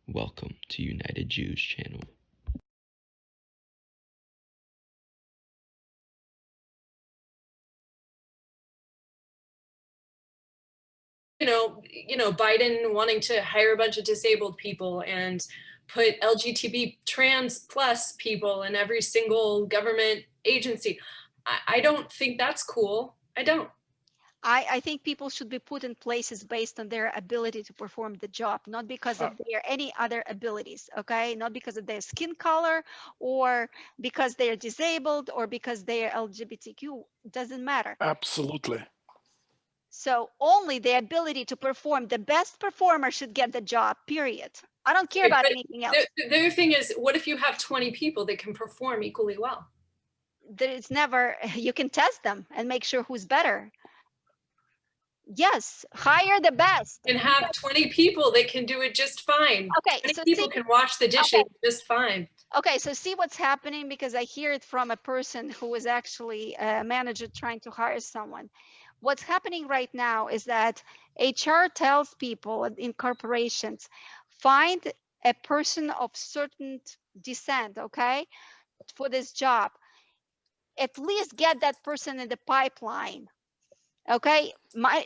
Welcome to United Jews channel. Biden wanting to hire a bunch of disabled people and put LGBT trans plus people in every single government agency. I don't think that's cool. I don't. I think people should be put in places based on their ability to perform the job, not because of their any other abilities, okay? Not because of their skin color or because they are disabled or because they are LGBTQ, doesn't matter. Absolutely. So only the ability to perform, the best performer should get the job, period. I don't care about anything else. The other thing is, what if you have 20 people that can perform equally well? There is never, you can test them and make sure who's better. Yes, hire the best. And have 20 people that can do it just fine. Okay, 20 so people can wash the dishes just fine. Okay, so see what's happening, because I hear it from a person who is actually a manager trying to hire someone. What's happening right now is that HR tells people in corporations, find a person of certain descent, okay, for this job. At least get that person in the pipeline. Okay,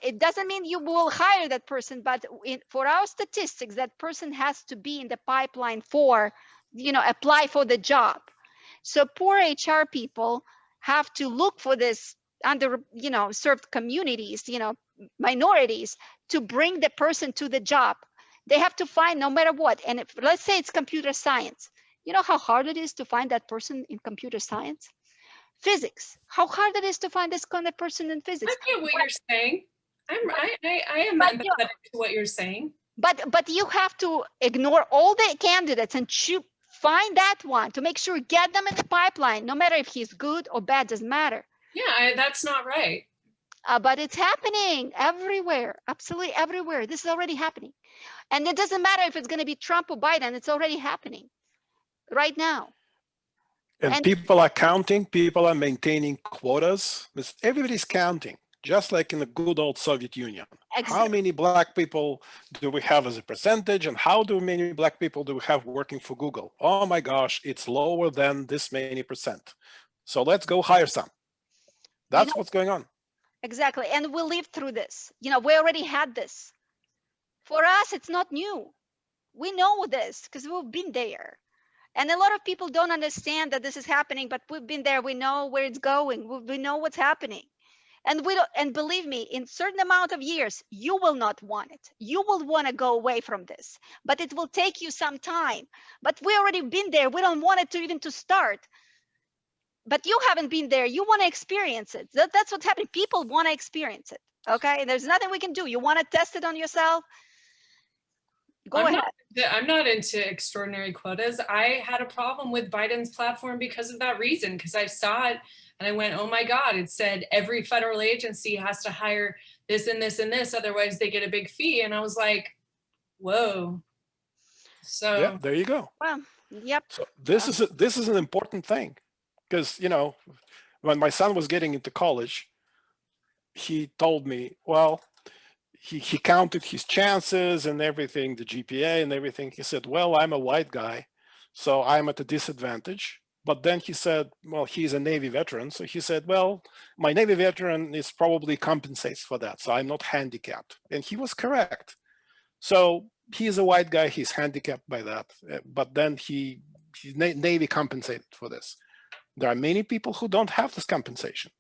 it doesn't mean you will hire that person, but for our statistics, that person has to be in the pipeline for, apply for the job. So poor HR people have to look for this under, served communities, minorities, to bring the person to the job. They have to find no matter what. And if, let's say it's computer science, you know how hard it is to find that person in computer science? Physics, how hard it is to find this kind of person in physics. I get what you're saying. I am empathetic to what you're saying. But you have to ignore all the candidates and find that one to make sure, get them in the pipeline, no matter if he's good or bad, doesn't matter. Yeah, that's not right. But it's happening everywhere, absolutely everywhere. This is already happening. And it doesn't matter if it's going to be Trump or Biden, it's already happening right now. And people are counting, people are maintaining quotas. Everybody's counting, just like in the good old Soviet Union. Exactly. How many black people do we have as a percentage, and how many black people do we have working for Google? Oh my gosh, it's lower than this many percent. So let's go hire some. That's what's going on. Exactly. And we lived through this. We already had this. For us, it's not new. We know this because we've been there. And a lot of people don't understand that this is happening, but we've been there. We know where it's going. We know what's happening. And and believe me, in certain amount of years, you will not want it. You will want to go away from this, but it will take you some time. But we already been there. We don't want it to even to start. But you haven't been there. You want to experience it. That's what's happening. People want to experience it. Okay. And there's nothing we can do. You want to test it on yourself? Go ahead. I'm not into extraordinary quotas. I had a problem with Biden's platform because of that reason, because I saw it and I went, oh my God, it said every federal agency has to hire this and this and this, otherwise they get a big fee. And I was like, whoa. So yeah, there you go. Well, yep. So this is an important thing, because when my son was getting into college, he told me, well, he counted his chances and everything, the GPA and everything. He said, well, I'm a white guy, so I'm at a disadvantage. But then he said, well, he's a Navy veteran. So he said, well, my Navy veteran is probably compensates for that. So I'm not handicapped. And he was correct. So he's a white guy, he's handicapped by that. But then Navy compensated for this. There are many people who don't have this compensation.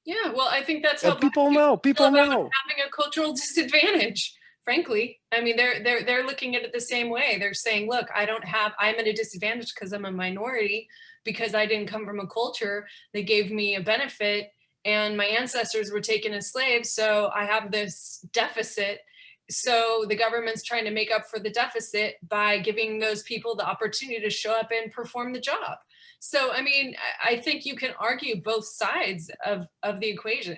Yeah, well, I think that's how people know. People know having a cultural disadvantage. Frankly, I mean, they're looking at it the same way. They're saying, look, I'm at a disadvantage because I'm a minority, because I didn't come from a culture that gave me a benefit, and my ancestors were taken as slaves, so I have this deficit. So the government's trying to make up for the deficit by giving those people the opportunity to show up and perform the job. So, I mean, I think you can argue both sides of the equation.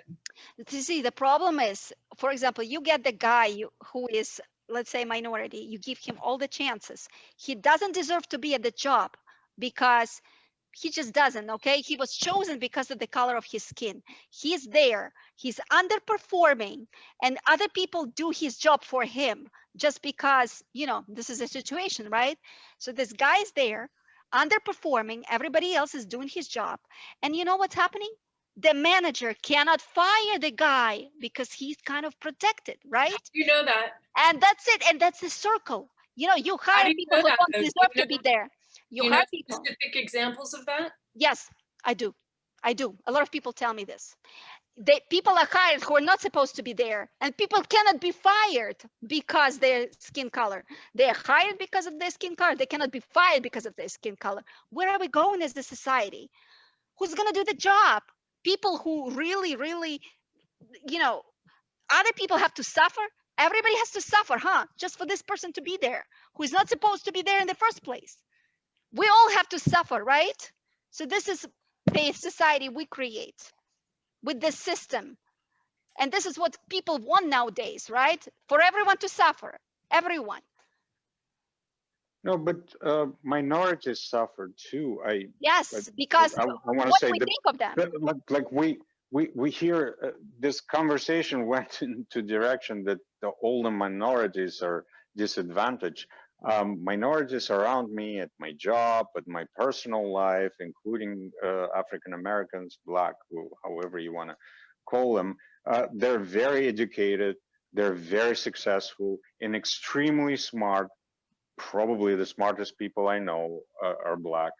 You see, the problem is, for example, you get the guy who is, let's say, minority, you give him all the chances. He doesn't deserve to be at the job because He just doesn't, okay? He was chosen because of the color of his skin. He's there, he's underperforming, and other people do his job for him just because, you know, this is a situation, right? So this guy's there, underperforming, everybody else is doing his job. And you know what's happening? The manager cannot fire the guy because he's kind of protected, right? You know that. And that's it. And that's the circle. You know, you How hire do you people know who that, don't though? deserve Do you to be know- there. You You know hire people. specific examples of that? Yes, I do. I do. A lot of people tell me this. People are hired who are not supposed to be there, and people cannot be fired because their skin color. They're hired because of their skin color. They cannot be fired because of their skin color. Where are we going as a society? Who's going to do the job? People who really, really, you know, other people have to suffer. Everybody has to suffer, huh? Just for this person to be there, who is not supposed to be there in the first place. We all have to suffer, right? So this is the society we create with the system. And this is what people want nowadays, right? For everyone to suffer, everyone. No, but minorities suffer too. Yes, because I want what to do say we think of them? like we hear this conversation went into direction that all the minorities are disadvantaged. Minorities around me at my job, at my personal life, including African Americans, Black, however you want to call them, they're very educated, they're very successful and extremely smart. Probably the smartest people I know are Black,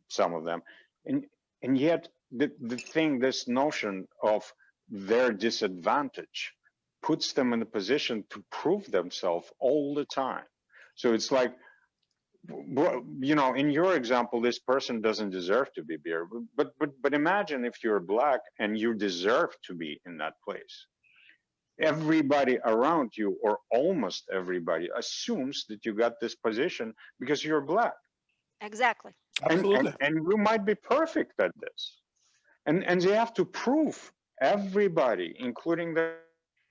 some of them. And yet this notion of their disadvantage puts them in a position to prove themselves all the time. So it's like, you know, in your example, this person doesn't deserve to be there, but imagine if you're Black and you deserve to be in that place. Everybody around you, or almost everybody, assumes that you got this position because you're Black. Exactly. Absolutely. And you might be perfect at this. And they have to prove everybody, including their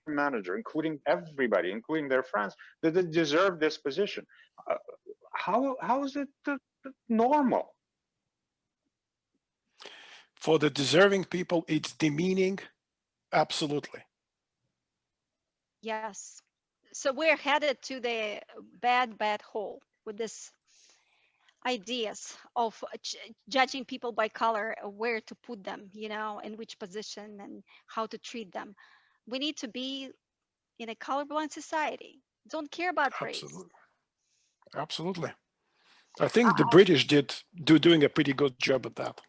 manager, including everybody, including their friends, that they deserve this position. How is it normal? For the deserving people, it's demeaning. Absolutely. Yes. So we're headed to the bad hole with this ideas of judging people by color, where to put them, you know, in which position and how to treat them. We need to be in a colorblind society. Don't care about race. Absolutely. Absolutely. I think the British doing a pretty good job at that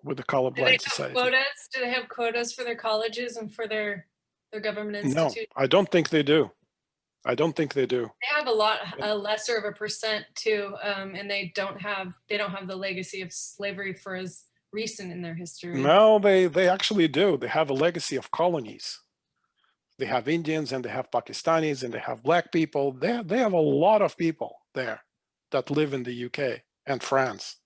with the Do they colorblind have society. quotas? Do they have quotas for their colleges and for their government No, institutes? I don't think they do. I don't think they do. They have a lesser of a percent too, and they don't have the legacy of slavery for as recent in their history. No, they actually do. They have a legacy of colonies. They have Indians and they have Pakistanis and they have Black people. They have a lot of people there that live in the UK and France,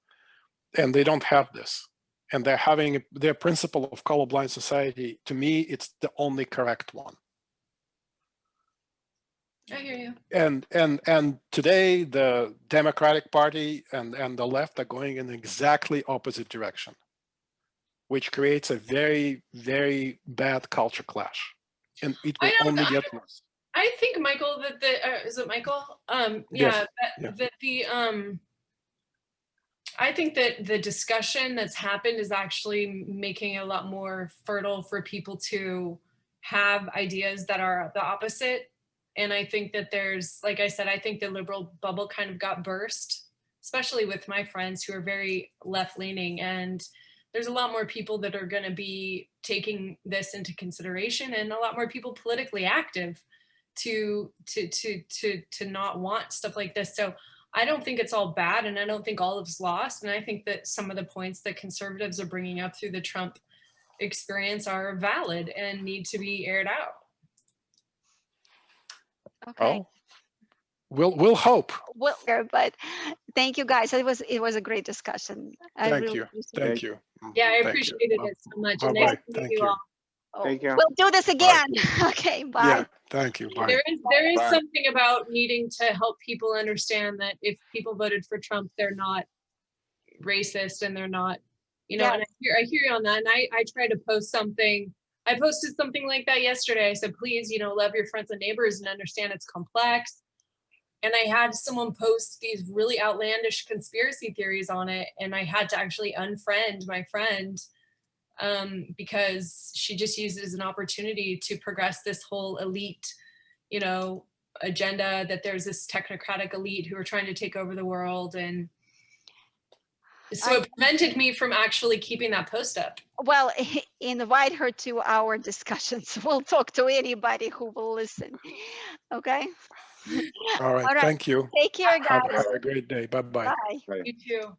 and they don't have this. And they're having their principle of colorblind society. To me, it's the only correct one. I hear you. And today the Democratic Party and the left are going in exactly opposite direction, which creates a very, very bad culture clash, and it will only get worse. I think, Michael, that is it Michael? Yes. I think that the discussion that's happened is actually making it a lot more fertile for people to have ideas that are the opposite. And I think that there's, like I said, I think the liberal bubble kind of got burst, especially with my friends who are very left-leaning. And there's a lot more people that are going to be taking this into consideration, and a lot more people politically active to not want stuff like this. So I don't think it's all bad, and I don't think all is lost. And I think that some of the points that conservatives are bringing up through the Trump experience are valid and need to be aired out. Okay. Oh, we'll hope. Well, but thank you guys. It was a great discussion. Thank you. Thank you. Yeah, I Thank you. appreciated it so much. Bye-bye. Nice to meet Thank you you. all. Oh, Thank you. we'll do this again. Okay, bye. Yeah, thank you. Bye. There is Bye. something about needing to help people understand that if people voted for Trump, they're not racist and they're not, you know, Yes. and I hear you on that. And I try to post something. I posted something like that yesterday. I said, please, you know, love your friends and neighbors and understand it's complex. And I had someone post these really outlandish conspiracy theories on it. And I had to actually unfriend my friend because she just used it as an opportunity to progress this whole elite, you know, agenda, that there's this technocratic elite who are trying to take over the world. And so it prevented me from actually keeping that post up. Well, invite her to our discussions. We'll talk to anybody who will listen. Okay. All right. All right. Thank you. Take care, guys. Have a great day. Bye-bye. Bye. Right. You too.